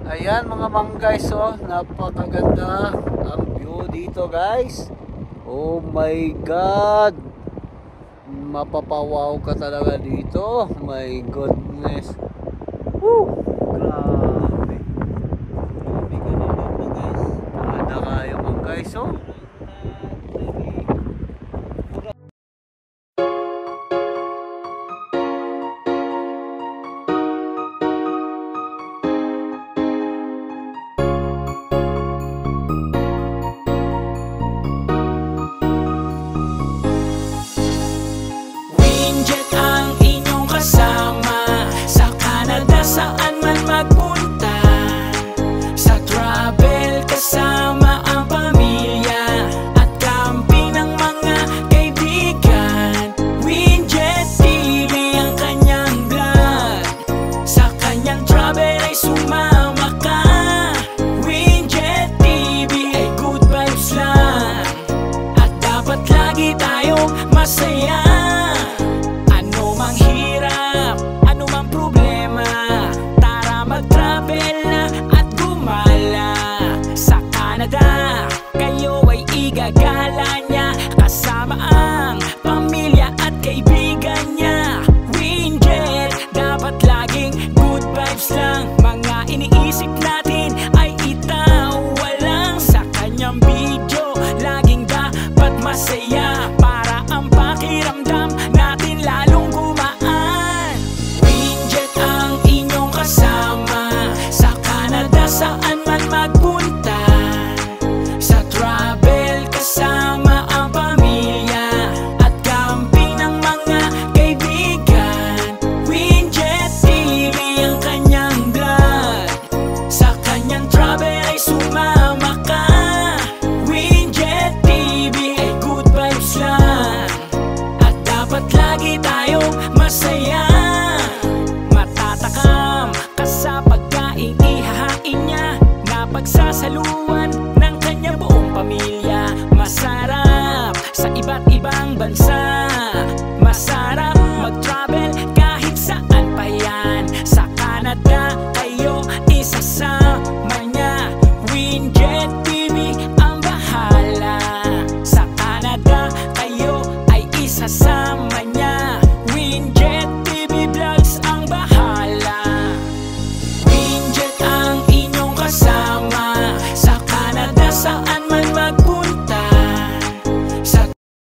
Ayan mga guys, oh, napakaganda ang view dito guys. Oh my god, mapapawaw ka talaga dito. My goodness. Woo! Grabe. Grabe ka na guys. Maganda kayo mga guys, oh. Saan man magpunta, sa travel kasama ang pamilya at camping ng mga kaibigan. Winjet TV ang kanyang vlog, sa kanyang travel ay sumama ka. Winjet TV ay good vibes lang, at dapat lagi tayong masaya. Ano mang hirap, ano mang problema, mag-travel na at gumala. Sa Canada, kayo ay igagala niya, kasama ang pamilya at kaibigan niya. Winjet, dapat laging good vibes lang. Mga iniisip natin ay itawa lang. Sa kanyang video, laging dapat masaya, para ang pakiramdam natin lalong gumaan. Winjet ang inyong kasama, sa Canada saan man magpunta, sa travel kasama ang pamilya at camping ng mga kaibigan. Winjet TV ang kanyang vlog, sa kanyang travel ay sumama ka. Winjet TV ay good vibes lang, at dapat lagi tayong masaya. Matatakam ka sa pagkain ihahain niya, na pagsasaluan ng kanyang buong pamilya. Masarap sa iba't ibang bansa, masarap mag-travel kahit saan pa yan. Sa Canada kayo isasama niya, Winjet TV ang bahala. Sa Canada kayo ay isasama niya, Winjet